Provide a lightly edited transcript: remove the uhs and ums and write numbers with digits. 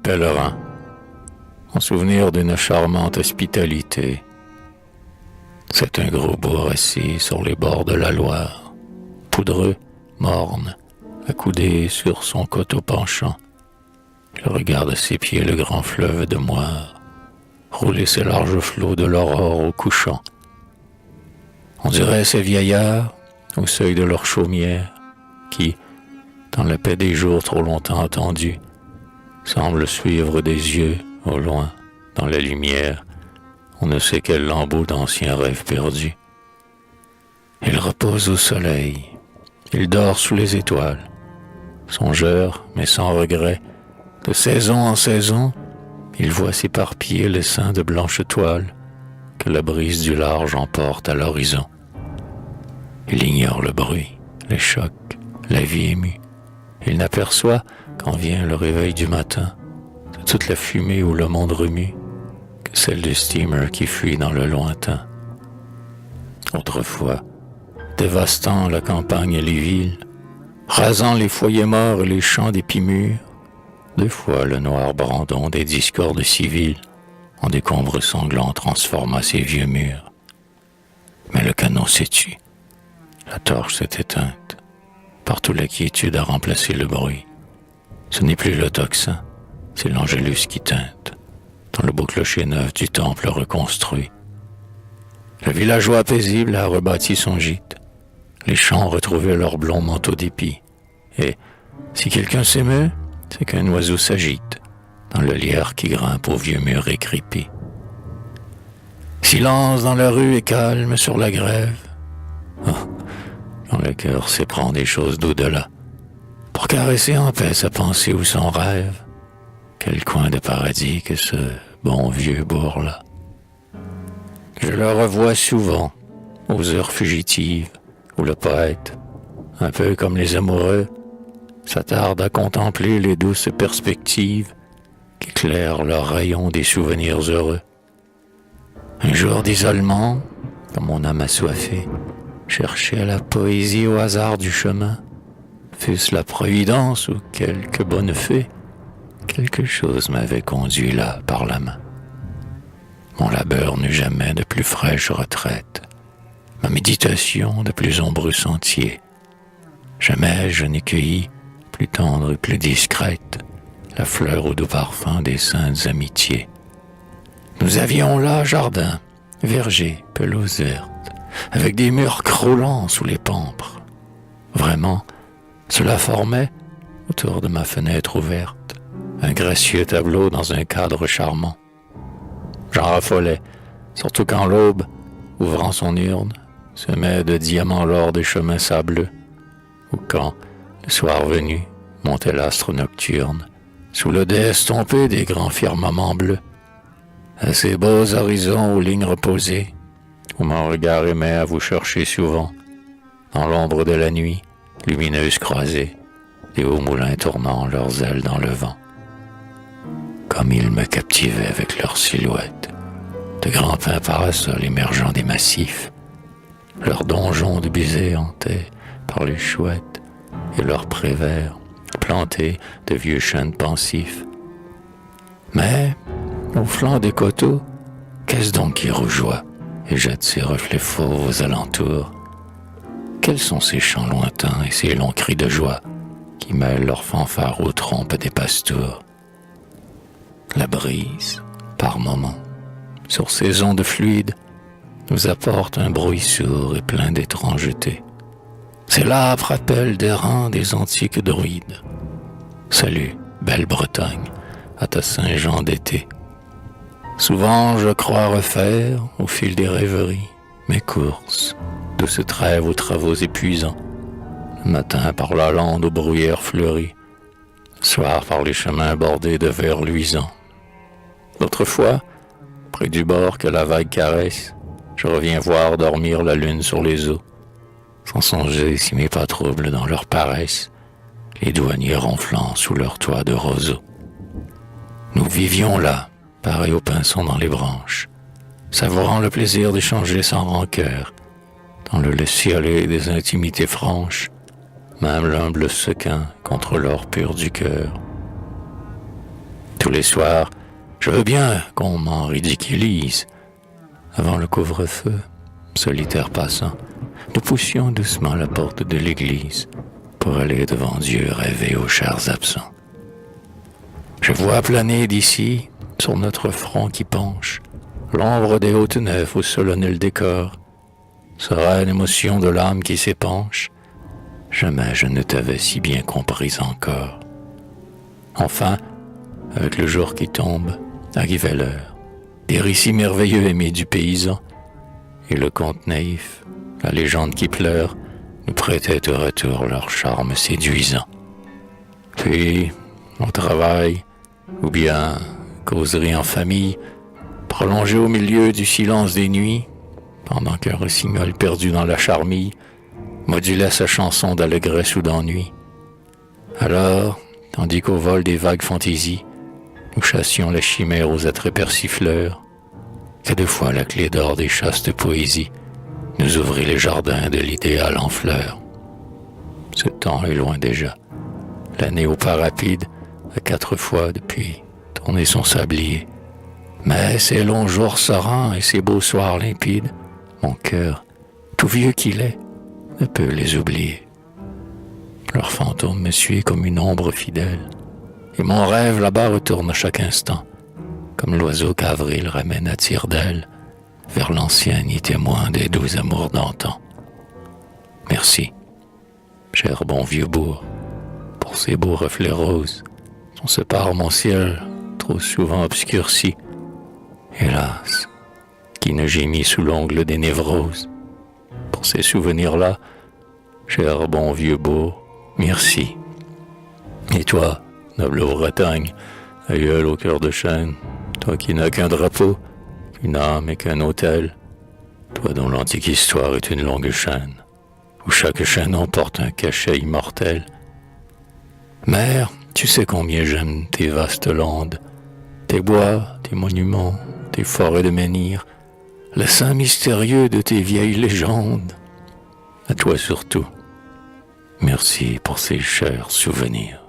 pèlerins, en souvenir d'une charmante hospitalité. C'est un gros bourg assis sur les bords de la Loire, poudreux, morne, accoudé sur son coteau penchant. Il regarde à ses pieds le grand fleuve de Moire, rouler ses larges flots de l'aurore au couchant. On dirait ces vieillards, au seuil de leur chaumière, qui, dans la paix des jours trop longtemps attendus, semblent suivre des yeux, au loin, dans la lumière, on ne sait quel lambeau d'anciens rêves perdus. Il repose au soleil, il dort sous les étoiles, songeur, mais sans regret, de saison en saison, il voit s'éparpiller les seins de blanche toile que la brise du large emporte à l'horizon. Il ignore le bruit, les chocs, la vie émue. Il n'aperçoit, quand vient le réveil du matin, de toute la fumée où le monde remue, que celle du steamer qui fuit dans le lointain. Autrefois, dévastant la campagne et les villes, rasant les foyers morts et les champs d'épis mûrs, deux fois le noir brandon des discordes civiles en décombres sanglants transforma ces vieux murs. Mais le canon s'est tu, la torche s'est éteinte, partout la quiétude a remplacé le bruit. Ce n'est plus le tocsin, c'est l'angélus qui teinte, dans le beau clocher neuf du temple reconstruit. Le villageois paisible a rebâti son gîte, les champs ont retrouvé leur blond manteau d'épis, et si quelqu'un s'émeut, c'est qu'un oiseau s'agite dans le lierre qui grimpe au vieux mur écrépi. Silence dans la rue et calme sur la grève. Oh, quand le cœur s'éprend des choses d'au-delà, pour caresser en paix sa pensée ou son rêve, quel coin de paradis que ce bon vieux bourg-là. Je le revois souvent, aux heures fugitives, où le poète, un peu comme les amoureux, s'attarde à contempler les douces perspectives qu'éclairent leurs rayons des souvenirs heureux. Un jour d'isolement, comme mon âme assoiffée, cherchait la poésie au hasard du chemin, fût-ce la providence ou quelque bonne fée, quelque chose m'avait conduit là par la main. Mon labeur n'eut jamais de plus fraîche retraite, ma méditation de plus ombreux sentier. Jamais je n'ai cueilli, plus tendre et plus discrète, la fleur au doux parfum des saintes amitiés. Nous avions là jardin, verger, pelouse verte, avec des murs croulants sous les pampres. Vraiment, cela formait, autour de ma fenêtre ouverte, un gracieux tableau dans un cadre charmant. J'en raffolais, surtout quand l'aube, ouvrant son urne, semait de diamants l'or des chemins sableux, ou quand, le soir venu, montait l'astre nocturne, sous le dais estompé des grands firmaments bleus, à ces beaux horizons aux lignes reposées, où mon regard aimait à vous chercher souvent, dans l'ombre de la nuit, lumineuse croisée, les hauts moulins tournant leurs ailes dans le vent. Comme ils me captivaient avec leurs silhouettes, de grands pins parasols émergeant des massifs, leurs donjons de baisers hantés par les chouettes, et leurs prés verts, plantés de vieux chênes pensifs. Mais, au flanc des coteaux, qu'est-ce donc qui rougeoie et jette ses reflets fauves aux alentours? Quels sont ces chants lointains et ces longs cris de joie qui mêlent leurs fanfares aux trompes des pastours? La brise, par moments, sur ces ondes fluides, nous apporte un bruit sourd et plein d'étrangeté. C'est l'âpre appel d'errant des antiques druides. Salut, belle Bretagne, à ta Saint-Jean d'été. Souvent je crois refaire, au fil des rêveries, mes courses, de ce trêve aux travaux épuisants. Le matin par la lande aux bruyères fleuries, le soir par les chemins bordés de verre luisant. L'autre fois, près du bord que la vague caresse, je reviens voir dormir la lune sur les eaux, sans songer si mes pas troublent dans leur paresse les douaniers ronflant sous leur toit de roseaux. Nous vivions là, pareils aux pinsons dans les branches, savourant le plaisir d'échanger sans rancœur, dans le laisser-aller des intimités franches, même l'humble sequin contre l'or pur du cœur. tous les soirs, je veux bien qu'on m'en ridiculise. Avant le couvre-feu, solitaire passant, nous poussions doucement la porte de l'église pour aller devant Dieu rêver aux chers absents. Je vois planer d'ici, sur notre front qui penche, l'ombre des hautes nefs au solennel décor, sereine émotion de l'âme qui s'épanche. Jamais je ne t'avais si bien comprise encore. Enfin, avec le jour qui tombe, arrivait l'heure des récits merveilleux aimés du paysan, et le conte naïf, la légende qui pleure, nous prêtaient au retour leur charme séduisant. Puis, au travail, ou bien causerie en famille, prolongée au milieu du silence des nuits, pendant qu'un rossignol perdu dans la charmille modulait sa chanson d'allégresse ou d'ennui. Alors, tandis qu'au vol des vagues fantaisies, nous chassions la chimère aux attraits persifleurs, que deux fois la clé d'or des chastes poésies nous ouvrit les jardins de l'idéal en fleurs. Ce temps est loin déjà. L'année au pas rapide a 4 fois depuis tourné son sablier. Mais ces longs jours sereins et ces beaux soirs limpides, mon cœur, tout vieux qu'il est, ne peut les oublier. Leur fantôme me suit comme une ombre fidèle, et mon rêve là-bas retourne à chaque instant, comme l'oiseau qu'avril ramène à tire-d'aile vers l'ancien nid témoin des doux amours d'antan. Merci, cher bon vieux bourg, pour ces beaux reflets roses dont se part mon ciel trop souvent obscurci. Hélas, qui ne gémit sous l'ongle des névroses. Pour ces souvenirs-là, cher bon vieux bourg, merci. Et toi, noble Bretagne, aïeul au cœur de chêne, toi qui n'as qu'un drapeau, qu'une âme et qu'un autel, toi dont l'antique histoire est une longue chaîne, où chaque chaîne emporte un cachet immortel. Mère, tu sais combien j'aime tes vastes landes, tes bois, tes monuments, tes forêts de menhirs, le sein mystérieux de tes vieilles légendes. À toi surtout, merci pour ces chers souvenirs.